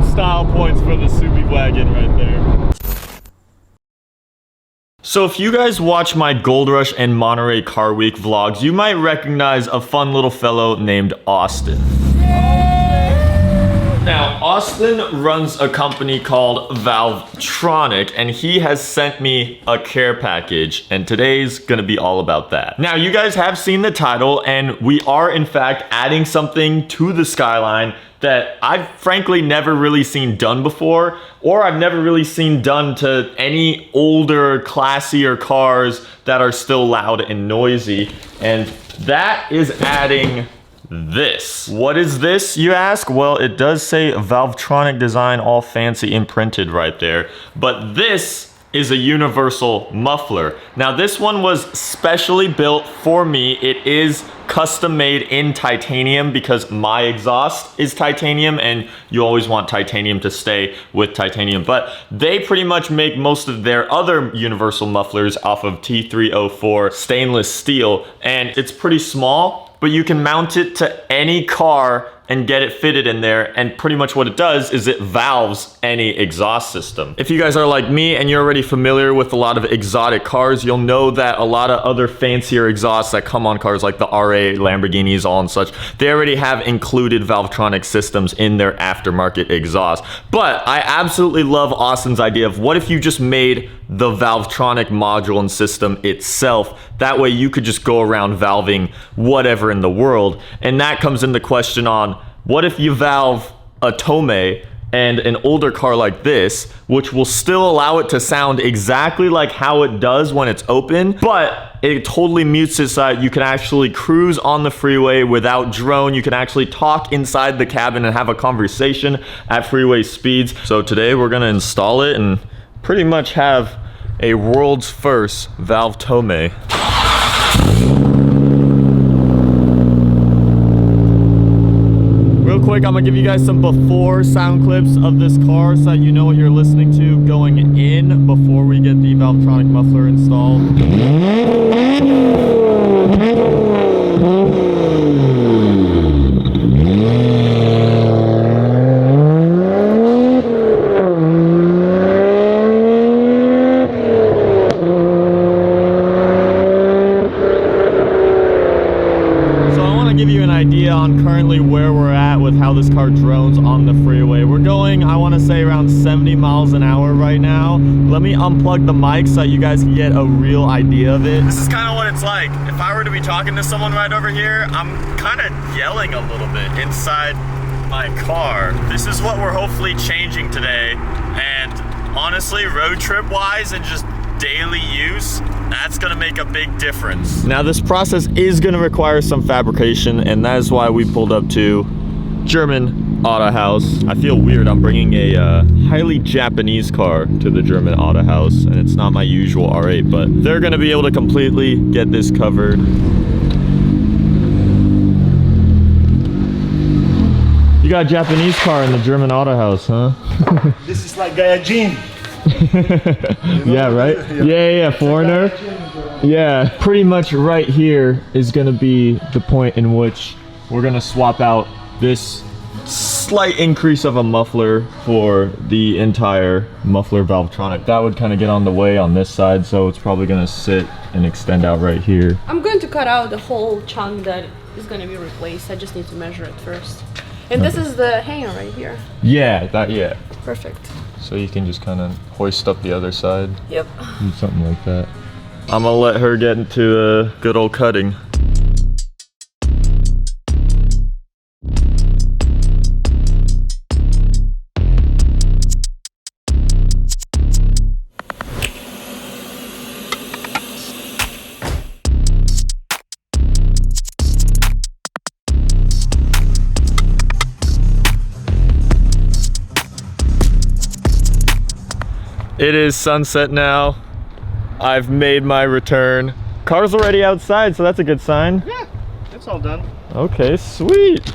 good style points for the Subi wagon right there. So if you guys watch my Gold Rush and Monterey Car Week vlogs, you might recognize a fun little fellow named Austin. Now, Austin runs a company called Valvetronic, and he has sent me a care package, and today's gonna be all about that. Now, you guys have seen the title, and we are in fact adding something to the Skyline that I've frankly never really seen done before, or I've never really seen done to any older, classier cars that are still loud and noisy, and that is adding this. What is this, you ask? Well, it does say Valvetronic design, all fancy imprinted right there, but this is a universal muffler. Now, this one was specially built for me. It is custom made in titanium because my exhaust is titanium, and you always want titanium to stay with titanium, but they pretty much make most of their other universal mufflers off of T304 stainless steel, and it's pretty small, but you can mount it to any car and get it fitted in there, and pretty much what it does is it valves any exhaust system. If you guys are like me and you're already familiar with a lot of exotic cars, you'll know that a lot of other fancier exhausts that come on cars like the R8, Lamborghinis, all and such, they already have included Valvetronic systems in their aftermarket exhaust. But I absolutely love Austin's idea of what if you just made the Valvetronic module and system itself. That way you could just go around valving whatever in the world. And that comes into question on, what if you valve a Tomei and an older car like this, which will still allow it to sound exactly like how it does when it's open, but it totally mutes it so that you can actually cruise on the freeway without drone. You can actually talk inside the cabin and have a conversation at freeway speeds. So today we're gonna install it and pretty much have a world's first valve Tomei. Real quick, I'm gonna give you guys some before sound clips of this car so that you know what you're listening to going in before we get the Valvetronic muffler installed. On currently where we're at with how this car drones on the freeway. We're going, I want to say, around 70 miles an hour right now. Let me unplug the mic so you guys can get a real idea of it. This is kind of what it's like. If I were to be talking to someone right over here, I'm kind of yelling a little bit inside my car. This is what we're hopefully changing today, and honestly, road trip wise and just daily use, that's gonna make a big difference. Now, this process is gonna require some fabrication, and that is why we pulled up to German Autohaus. I feel weird, I'm bringing a highly Japanese car to the German Autohaus, and it's not my usual R8, but they're gonna be able to completely get this covered. You got a Japanese car in the German Autohaus, huh? This is like Gaijin. Yeah, right? Yeah, foreigner. Yeah, pretty much right here is gonna be the point in which we're gonna swap out this slight increase of a muffler for the entire muffler Valvetronic. That would kind of get on the way on this side, so it's probably gonna sit and extend out right here. I'm going to cut out the whole chunk that is gonna be replaced. I just need to measure it first. And this is the hanger right here. Yeah, yeah. Perfect. So you can just kind of hoist up the other side. Yep. Do something like that. I'm gonna let her get into a good old cutting. It is sunset now. I've made my return. Car's already outside, so that's a good sign. Yeah, it's all done. Okay, sweet.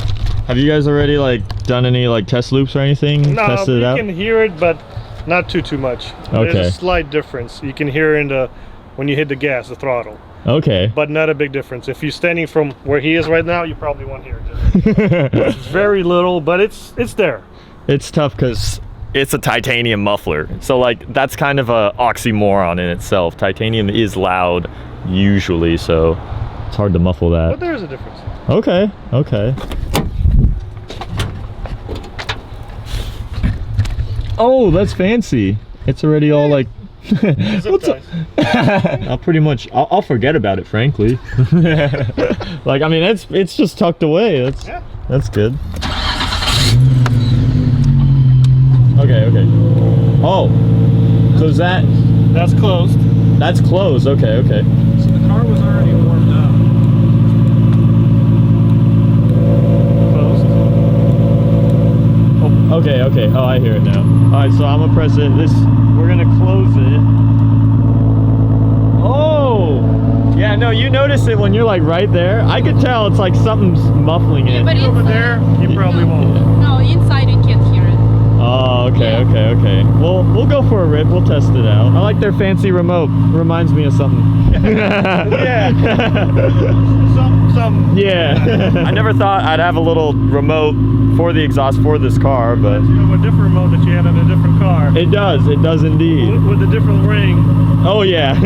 Have you guys already done any test loops or anything? No, tested it out? You can hear it, but not too much. Okay. There's a slight difference. You can hear when you hit the gas, the throttle. Okay. But not a big difference. If you're standing from where he is right now, you probably won't hear it. It's very little, but it's there. It's tough because it's a titanium muffler. So like that's kind of a oxymoron in itself. Titanium is loud usually, so it's hard to muffle that. But there's a difference. Okay, okay. Oh, that's fancy. It's already all like what's up? I'll forget about it, frankly. Like, I mean, it's just tucked away. That's good. Okay. Oh, so is that's closed? That's closed. Okay. So the car was already warmed up. Closed. Oh, okay. Oh, I hear it now. All right, so I'm gonna press it. We're gonna close it. Oh, yeah. No, you notice it when you're like right there. I could tell it's like something's muffling it. But Over there, you probably won't. No, inside you can't hear it. Oh, okay. Well, we'll go for a rip. We'll test it out. I like their fancy remote. Reminds me of something. Yeah. Some. Yeah. I never thought I'd have a little remote for the exhaust for this car, but You have a different remote that you had on a different car. it does indeed. With a different ring. Oh yeah.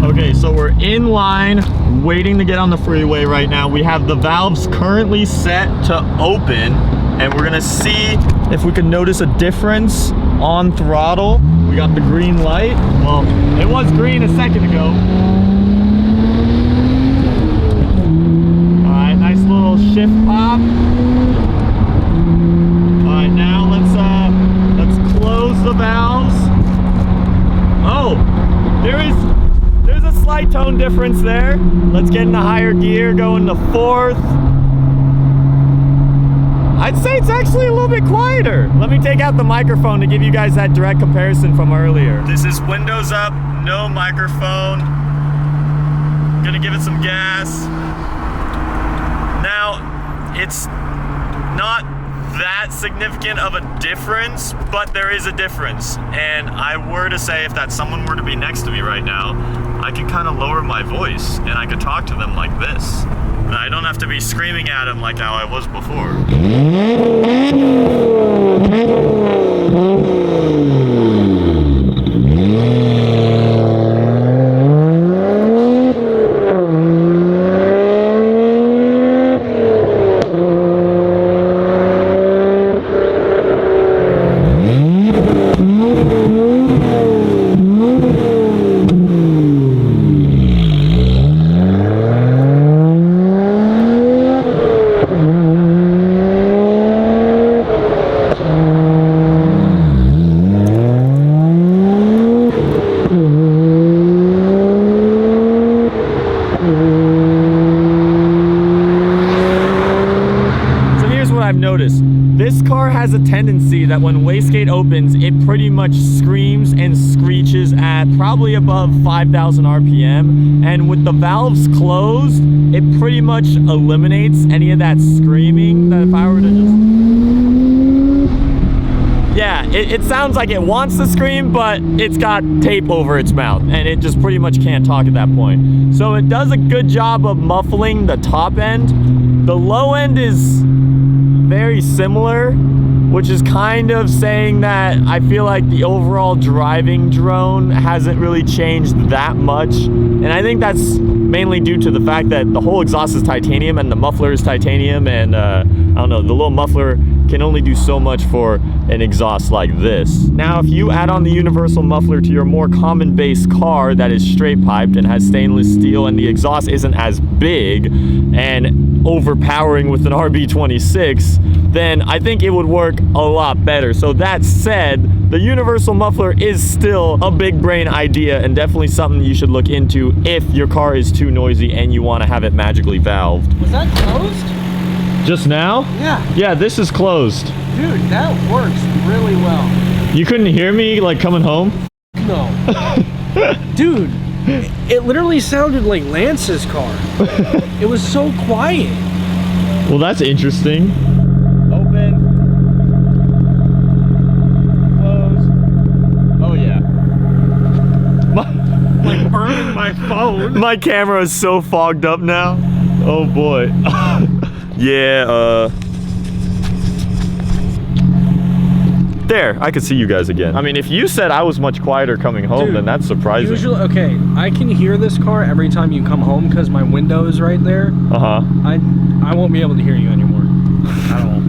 Okay, so we're in line waiting to get on the freeway right now. We have the valves currently set to open, and we're gonna see if we can notice a difference on throttle. We got the green light. Well, it was green a second ago. All right, nice little shift pop. All right, now let's close the valves. Oh, there's a slight tone difference there. Let's get in the higher gear, go into fourth. I'd say it's actually a little bit quieter. Let me take out the microphone to give you guys that direct comparison from earlier. This is windows up, no microphone. Gonna give it some gas. Now, it's not that significant of a difference, but there is a difference. And I were to say, if that someone were to be next to me right now, I can kind of lower my voice and I could talk to them like this. I don't have to be screaming at them like how I was before. Noticed this car has a tendency that when wastegate opens, it pretty much screams and screeches at probably above 5,000 RPM, and with the valves closed, it pretty much eliminates any of that screaming. That if I were to just, yeah, it sounds like it wants to scream, but it's got tape over its mouth and it just pretty much can't talk at that point. So it does a good job of muffling the top end. The low end is very similar, which is kind of saying that I feel like the overall driving drone hasn't really changed that much. And I think that's mainly due to the fact that the whole exhaust is titanium and the muffler is titanium, and I don't know, the little muffler can only do so much for an exhaust like this. Now, if you add on the universal muffler to your more common base car that is straight piped and has stainless steel, and the exhaust isn't as big and overpowering with an RB26, then I think it would work a lot better. So that said, the universal muffler is still a big brain idea and definitely something you should look into if your car is too noisy and you want to have it magically valved. Was that closed? Just now? Yeah. Yeah, this is closed. Dude, that works really well. You couldn't hear me like coming home? No. Dude, it literally sounded like Lance's car. It was so quiet. Well, that's interesting. Open. Close. Oh yeah. Like burning my phone. My camera is so fogged up now. Oh boy. Yeah, There, I could see you guys again. I mean, if you said I was much quieter coming home, Dude, then that's surprising. Usually, okay, I can hear this car every time you come home because my window is right there. Uh-huh. I won't be able to hear you anymore at all.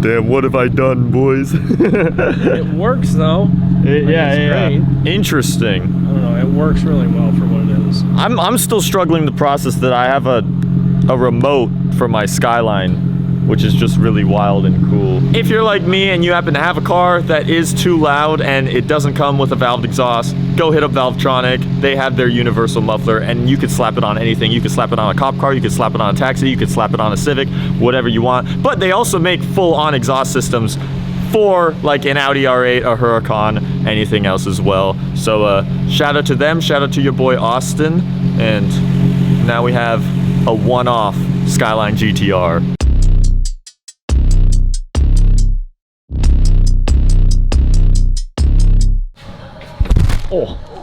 Damn, what have I done, boys? It works though. Yeah. Great. Interesting. I don't know, it works really well for what it is. I'm still struggling to process that I have a remote for my Skyline, which is just really wild and cool. If you're like me and you happen to have a car that is too loud and it doesn't come with a valved exhaust, go hit up Valvetronic. They have their universal muffler and you could slap it on anything. You could slap it on a cop car, you could slap it on a taxi, you could slap it on a Civic, whatever you want. But they also make full-on exhaust systems for like an Audi R8, a Huracan, anything else as well. So shout out to them, shout out to your boy Austin, and now we have a one-off Skyline GTR. Oh.